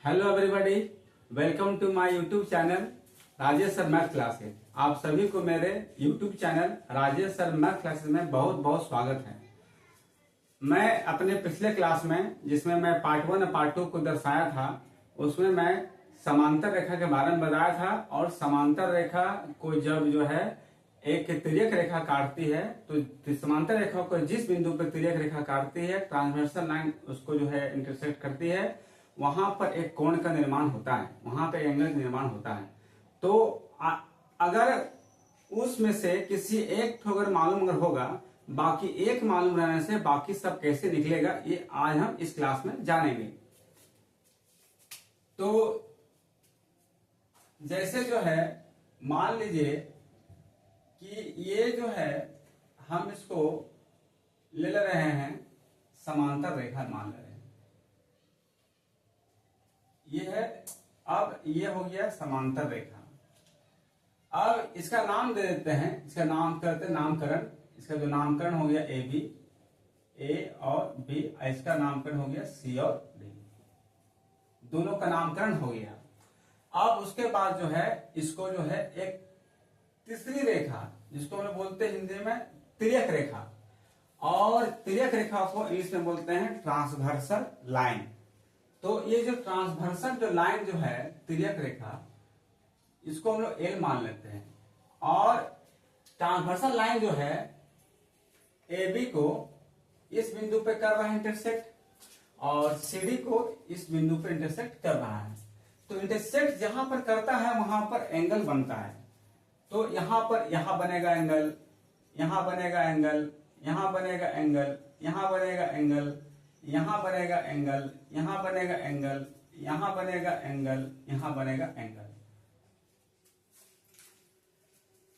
Hello everybody, welcome to my YouTube channel Rajesh sir math classes. आप सभी को मेरे YouTube channel Rajesh sir math classes में बहुत बहुत स्वागत है। मैं अपने पिछले क्लास में जिसमें मैं पार्ट 1 और पार्ट 2 को दर्शाया था, उसमें मैं समांतर रेखा के बारे में बताया था। और समांतर रेखा को जब जो है एक तिर्यक रेखा काटती है तो समांतर रेखा को जिस बिंदु पर तिर्यक रेखा काटती है, ट्रांसवर्सल लाइन उसको जो है इंटरसेक्ट करती है, वहां पर एक कोण का निर्माण होता है, वहां पर एंगल का निर्माण होता है। तो अगर उसमें से किसी एक ठो अगर मालूम अगर होगा, बाकी एक मालूम रहने से बाकी सब कैसे निकलेगा, ये आज हम इस क्लास में जानेंगे। तो जैसे जो है मान लीजिए कि ये जो है हम इसको ले रहे हैं समांतर रेखा मान ले रहे हैं, ये है। अब ये हो गया समांतर रेखा। अब इसका नाम दे देते हैं, इसका नाम करते नामकरण। इसका जो नामकरण हो गया ए बी, ए और बी, इसका नामकरण हो गया सी और डी, दोनों का नामकरण हो गया। अब उसके बाद जो है इसको जो है एक तीसरी रेखा, जिसको हम बोलते हैं हिंदी में तिर्यक रेखा, और तिर्यक रेखा को इंग्लिश में बोलते हैं ट्रांसवर्सल लाइन। तो ये जो ट्रांसवर्सल जो लाइन जो है तिर्यक रेखा, इसको हम लोग एल मान लेते हैं। और ट्रांसवर्सल लाइन जो है ए बी को इस बिंदु पे कर रहा है इंटरसेक्ट, और सीडी को इस बिंदु पे इंटरसेक्ट कर रहा है। तो इंटरसेक्ट जहां पर करता है वहां पर एंगल बनता है। तो यहां पर यहां बनेगा एंगल, यहां बनेगा एंगल, यहां बनेगा एंगल, यहां बनेगा एंगल, यहां बनेगा एंगल, यहां बनेगा एंगल, यहां बनेगा एंगल, यहां बनेगा एंगल।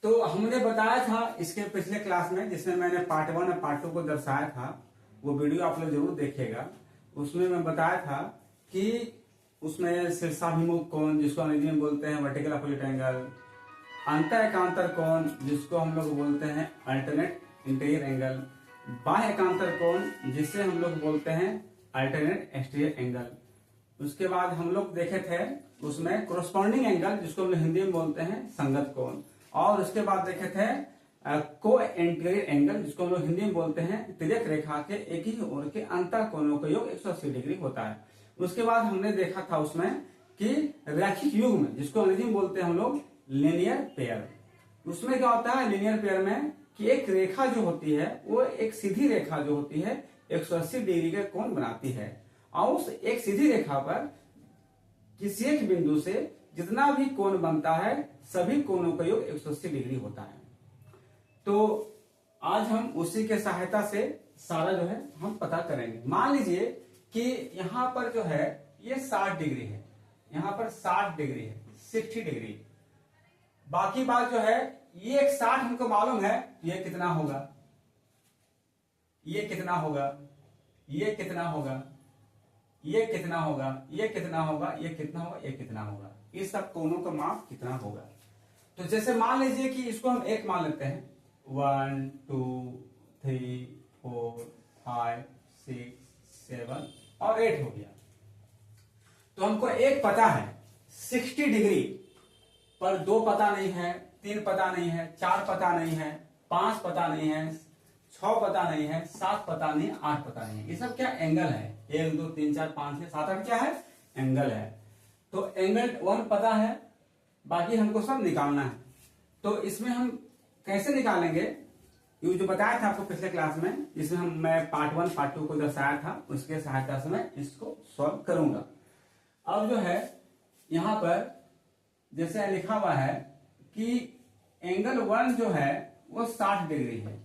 तो हमने बताया था इसके पिछले क्लास में, जिसमें मैंने पार्ट 1 और पार्ट 2 को दर्शाया था, वो वीडियो आप लोग जरूर देखिएगा। उसमें मैं बताया था कि उसमें शीर्षाभिमुख कोण, जिसको अंग्रेजी में बोलते हैं वर्टिकल अपोजिट एंगल, अंतर एकांतर कोण, जिसको हम लोग बोलते हैं अल्टरनेट इंटीरियर एंगल, बाह्य एकांतर कोण, जिसे हम लोग बोलते हैं अल्टरनेट एक्सटीरियर एंगल। उसके बाद हम लोग देखे थे उसमें कोरस्पॉन्डिंग एंगल, जिसको हम लोग हिंदी में बोलते हैं संगत कोण। और उसके बाद देखे थे को एंटीरियर एंगल, जिसको हम लोग हिंदी में बोलते हैं तिर्यक रेखा के एक ही ओर के अंतर कोणों का योग 180 डिग्री होता है। उसके बाद हमने देखा था उसमें कि रैखिक युग्म, जिसको अंग्रेजी में बोलते हैं हम लोग लीनियर पेयर। उसमें क्या होता है लीनियर पेयर में कि एक रेखा जो होती है वो एक सीधी रेखा जो होती है 180 डिग्री का कोण बनाती है, और उस एक सीधी रेखा पर किसी एक बिंदु से जितना भी कोण बनता है सभी कोणों का योग 180 डिग्री होता है। तो आज हम उसी के सहायता से सारा जो है हम पता करेंगे। मान लीजिए कि यहाँ पर जो है ये 60 डिग्री है, यहाँ पर 60 डिग्री है, 60 डिग्री। बाकी बात जो है ये एक 60 हमको मालूम है, ये कितना होगा, ये कितना होगा, ये कितना होगा, ये कितना होगा, ये कितना होगा, ये कितना होगा, ये कितना होगा, इस सब कोणों का माप कितना होगा। तो जैसे मान लीजिए कि इसको हम एक मान लेते हैं, 1 2 3 4 5 6 7 और 8 हो गया। तो हमको एक पता है 60 डिग्री पर 2 पता नहीं है, 3 पता नहीं है, 4 पता नहीं है, 5 पता नहीं है, 6 पता नहीं है, 7 पता नहीं है, 8 पता नहीं है। ये सब क्या एंगल है, 1 2 3 4 5 6 7 8 क्या है एंगल है। तो एंगल 1 पता है, बाकी हमको सब निकालना है। तो इसमें हम कैसे निकालेंगे, ये जो बताया था आपको पिछले क्लास में, जिसमें मैं पार्ट 1 पार्ट 2 को दर्शाया था, उसके सहायता से मैं इसको सॉल्व करूंगा। अब जो है यहां पर जैसे लिखा हुआ है कि एंगल 1 जो है वो 60 डिग्री है,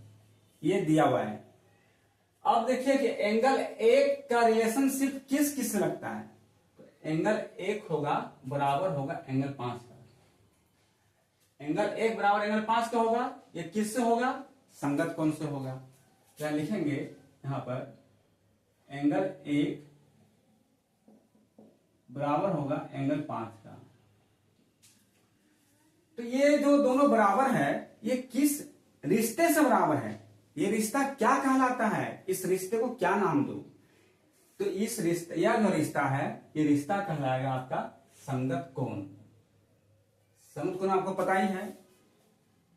ये दिया हुआ है। अब देखिए कि एंगल 1 का रिलेशनशिप किस किस से लगता है। तो एंगल 1 होगा बराबर होगा एंगल 5 का। एंगल 1 बराबर एंगल 5 का होगा। ये किससे होगा, संगत कोण से होगा। क्या लिखेंगे यहां पर, एंगल 1 बराबर होगा एंगल 5 का। तो ये जो दोनों बराबर है, ये किस रिश्ते से बराबर है, ये रिश्ता क्या कहलाता है, इस रिश्ते को क्या नाम दूं। तो इस रिश्ता, यह जो रिश्ता है, ये रिश्ता कहलाएगा आपका संगत कोण। संगत कोण आपको पता ही है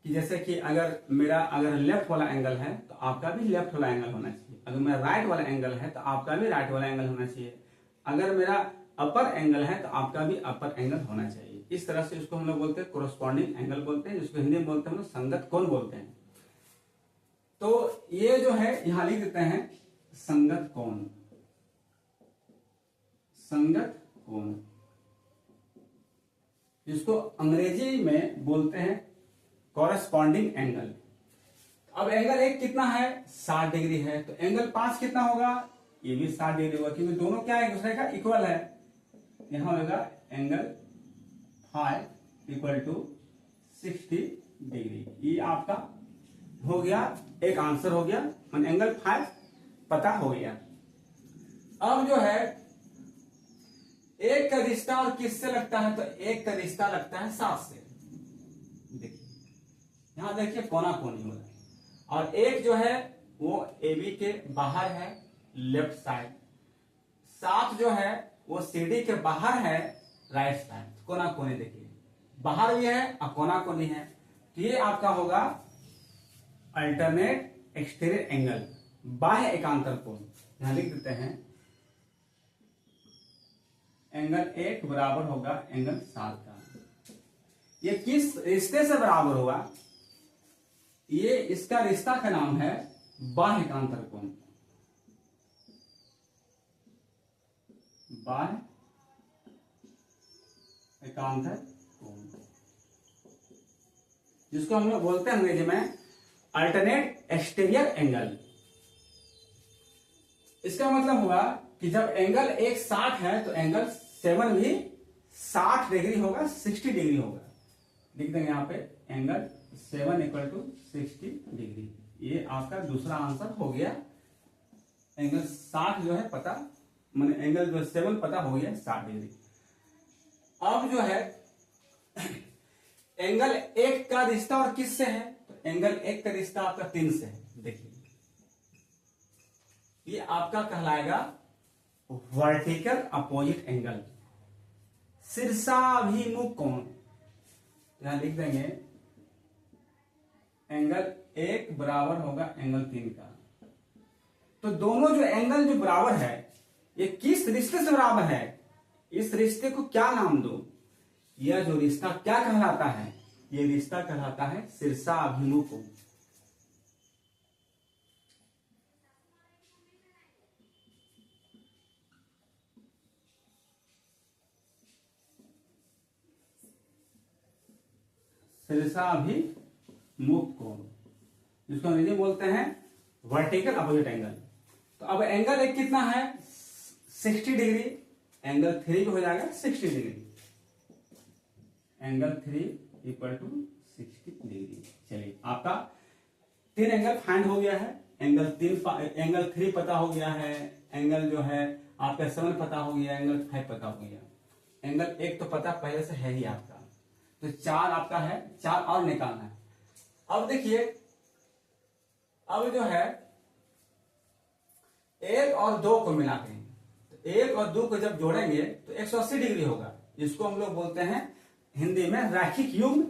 कि जैसे कि अगर लेफ्ट वाला एंगल है तो आपका भी लेफ्ट वाला एंगल होना चाहिए, अगर मेरा राइट वाला एंगल है तो आपका भी राइट वाला एंगल होना चाहिए, अगर मेरा अपर एंगल है तो आपका भी अपर एंगल होना चाहिए। इस तरह से इसको हम लोग बोलते हैं कोरोस्पॉन्डिंग एंगल बोलते हैं, जिसको हिंदी में बोलते हैं हम लोग संगत कोण बोलते हैं। तो ये जो है यहां लिख देते हैं संगत कोण, संगत कोण, जिसको अंग्रेजी में बोलते हैं कॉरेस्पॉन्डिंग एंगल। अब एंगल एक कितना है, 60 डिग्री है, तो एंगल 5 कितना होगा, ये भी 60 डिग्री होगा, क्योंकि दोनों क्या है, एक दूसरे का इक्वल है। यहां होगा एंगल 5 इक्वल टू 60 डिग्री। ये आपका हो गया, एक आंसर हो गया, एंगल 5 पता हो गया। अब जो है एक का रिश्ता और किससे लगता है, तो एक का रिश्ता लगता है 7 से। देखिए यहां देखिए कोना कोनी हो रहा है, और एक जो है वो AB के बाहर है लेफ्ट साइड, 7 जो है वो CD के बाहर है राइट साइड। कोना कोनी देखिए बाहर भी है और कोना कोनी है, तो ये आपका होगा अल्टरनेट एक्सटीरियर एंगल, बाह्य एकांतर कोण। यहां लिख देते हैं एंगल 1 बराबर होगा एंगल 7 का। ये किस रिश्ते से बराबर होगा, ये इसका रिश्ता का नाम है बाह्य एकांतर कोण, बाह्य एकांतर कोण, जिसको हम लोग बोलते हैं अंग्रेजी में अल्टरनेट एक्सटीरियर एंगल। इसका मतलब हुआ कि जब एंगल एक 60 है तो एंगल 7 भी 60 डिग्री होगा, 60 डिग्री होगा। लिख देंगे यहाँ पे एंगल 7 इक्वल टू 60 डिग्री। ये आपका दूसरा आंसर हो गया। एंगल 60 जो है पता, मैंने एंगल जो 7 पता हो गया 60 डिग्री। अब जो है एंगल 1 का रिश्ता और किससे है, तो एंगल 1 का रिश्ता आपका 3 से है। देखिए ये आपका कहलाएगा वर्टिकल अपोजिट एंगल, शीर्षाभिमुख कोण। यहां लिख देंगे एंगल 1 बराबर होगा एंगल 3 का। तो दोनों जो एंगल जो बराबर है, ये किस रिश्ते से बराबर है, इस रिश्ते को क्या नाम दो, यह जो रिश्ता क्या कहलाता है, ये रिश्ता कहलाता है शीर्षाभिमुख कोण। शीर्षाभिमुख कोण, जिसको अंग्रेजी में बोलते हैं वर्टिकल अपोजिट एंगल। तो अब एंगल एक कितना है 60 डिग्री, एंगल 3 हो जाएगा 60 degree, angle 3 equal to 60 degree. चलिए आपका 3 एंगल फाइंड हो गया है, एंगल 3 पता हो गया है, एंगल जो है आपका 7 पता हो गया, एंगल 5 पता हो गया, एंगल 1 तो पता पहले से है ही आपका, तो 4 आपका है, 4 और निकालना है। अब देखिए अब जो है 1 और 2 को मिलाते हैं, तो 1 और 2 को जब जोड़ेंगे तो 180 डिग्री होगा, जिसको हम लोग बोलते हैं हिंदी में रैखिक युग्म,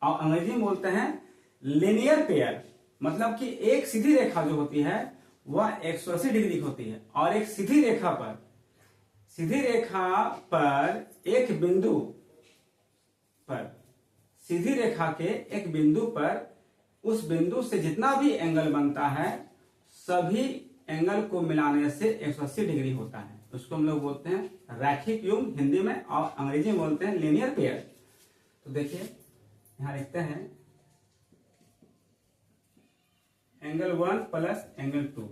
और अंग्रेजी में बोलते हैं लीनियर पेयर। मतलब कि एक सीधी रेखा जो होती है वह 180 डिग्री की होती है, और एक सीधी रेखा पर एक बिंदु पर, सीधी रेखा के एक बिंदु पर, उस बिंदु से जितना भी एंगल बनता है सभी एंगल को मिलाने से 180 डिग्री होता है। उसको हम लोग बोलते हैं रैखिक युग्म हिंदी में, और अंग्रेजी में बोलते हैं लीनियर पेयर। तो देखिए यहां लिखते हैं एंगल 1 प्लस एंगल 2,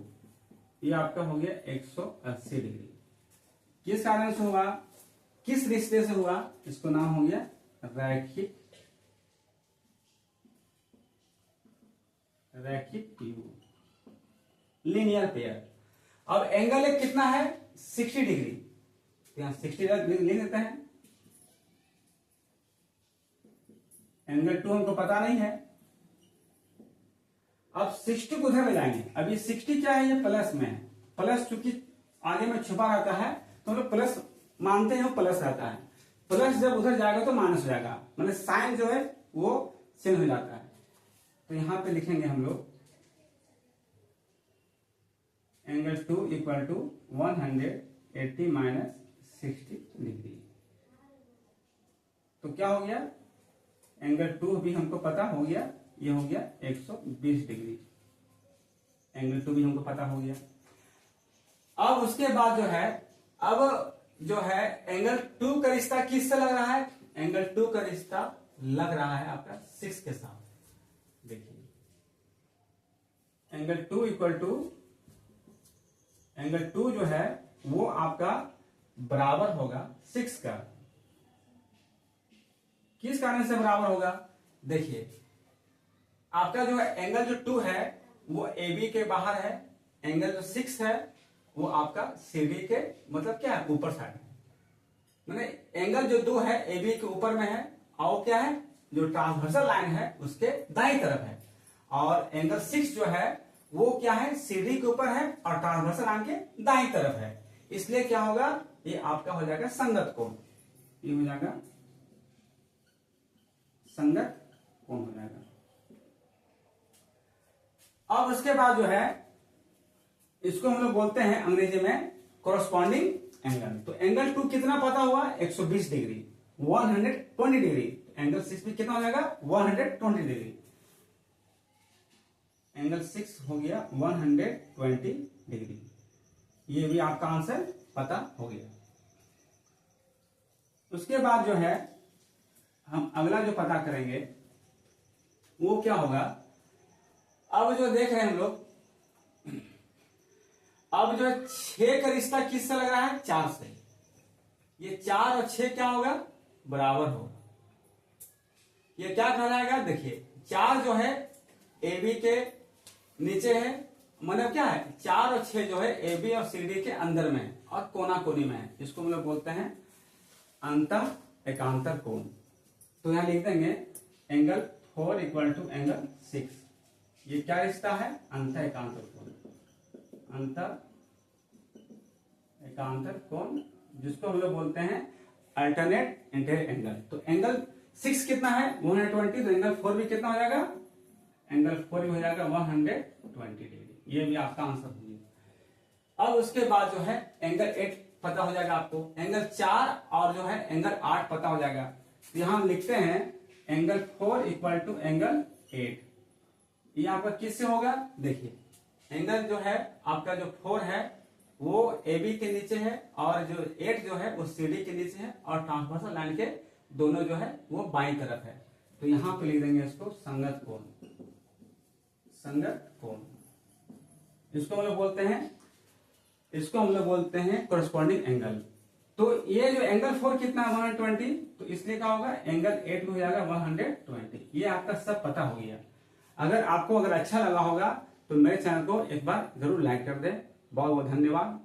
ये आपका हो गया 180 डिग्री। किस कारण से हुआ, किस रिश्ते से हुआ, इसको नाम हो गया रैखिक युग्म, लीनियर पेयर। अब एंगल एक कितना है 60 डिग्री, तो यहां 60 डिग्री लिख देते हैं। एंगल 2 हमको पता नहीं है, अब 60 को उधर ले जाएंगे। अब ये 60 क्या है, ये प्लस में है, प्लस चूंकि आगे में छुपा रहता है तो हम लोग प्लस मानते हैं, वो प्लस रहता है। प्लस जब उधर जाएगा तो माइनस हो जाएगा, मतलब साइन जो है वो चेंज हो जाता है। तो यहां पे लिखेंगे हम लोग angle 2 equal to 180 minus 60 degree. तो क्या हो गया, एंगल 2 भी हमको पता हो गया, ये हो गया 120 डिग्री। एंगल 2 भी हमको पता हो गया। अब उसके बाद जो है, अब जो है एंगल 2 का रिश्ता किससे लग रहा है, एंगल 2 का रिश्ता लग रहा है आपका 6 के साथ। देखिए एंगल 2 इक्वल टू, एंगल 2 जो है वो आपका बराबर होगा 6 का। किस कारण से बराबर होगा, देखिए आपका जो है एंगल जो 2 है वो AB के बाहर है, एंगल जो 6 है वो आपका CD के मतलब क्या है, ऊपर साइड है। मैंने एंगल जो 2 है AB के ऊपर में है, और क्या है जो ट्रांसवर्सल लाइन है उसके दाईं तरफ है, और एंगल 6 जो है वो क्या है, CD के ऊपर है और ट्रांसवर्सल लाइन के दाईं तरफ है। इसलिए क्या होगा, ये आपका हो जाएगा संगत कोण, ये हो जाएगा संगत कोण हो जाएगा। अब उसके बाद जो है इसको हम लोग बोलते हैं अंग्रेजी में कोरस्पॉन्डिंग एंगल। तो एंगल 2 कितना पता हुआ, 120 डिग्री, 120 डिग्री। एंगल 6 भी कितना हो जाएगा, 120 डिग्री। एंगल 6 हो गया 120 डिग्री। ये भी आपका आंसर पता हो गया। उसके बाद जो है हम अगला जो पता करेंगे वो क्या होगा, अब जो देख रहे हैं हम लोग, अब जो 6 का रिश्ता किससे लग रहा है, 4 से। ये 4 और 6 क्या होगा, बराबर होगा। ये क्या कहलाएगा, देखिए 4 जो है AB के नीचे है, मतलब क्या है 4 और 6 जो है AB और CD के अंदर में है और कोना कोनी में है। इसको हम लोग बोलते हैं अंतः एकांतर कोण। तो यहां लिख देंगे एंगल 4 इक्वल टू एंगल 6। ये क्या रिश्ता है, अंतः एकांतर कोण, अंतः एकांतर कोण, जिसको हम लोग बोलते हैं अल्टरनेट इंटीरियर एंगल। तो एंगल 6 कितना है, 120, तो एंगल 4 भी कितना हो जाएगा, एंगल 4 भी हो जाएगा 120 डिग्री। ये भी आपका आंसर हो गया। अब उसके बाद जो है एंगल 8 पता हो जाएगा आपको, एंगल 4 और जो है एंगल 8 पता हो जाएगा। तो यहां हम लिखते हैं एंगल 4 इक्वल टू एंगल 8। ये आपका किससे होगा, देखिए एंगल जो है आपका जो 4 है वो AB के नीचे है और जो 8 जो है वो CD के नीचे है और ट्रांसवर्सल लाइन के दोनों जो है वो बाईं तरफ है। तो यहां पे लिख देंगे इसको संगत कोण, संगत कोण। इसको हम लोग बोलते हैं, इसको हम लोग बोलते हैं कोरस्पॉन्डिंग एंगल। तो ये जो एंगल 4 कितना है, 120, तो इसलिए क्या होगा, एंगल 8 में हो जाएगा 120। ये आपका सब पता हो गया। अगर आपको अगर अच्छा लगा होगा तो मेरे चैनल को एक बार जरूर लाइक कर दे। बहुत बहुत धन्यवाद।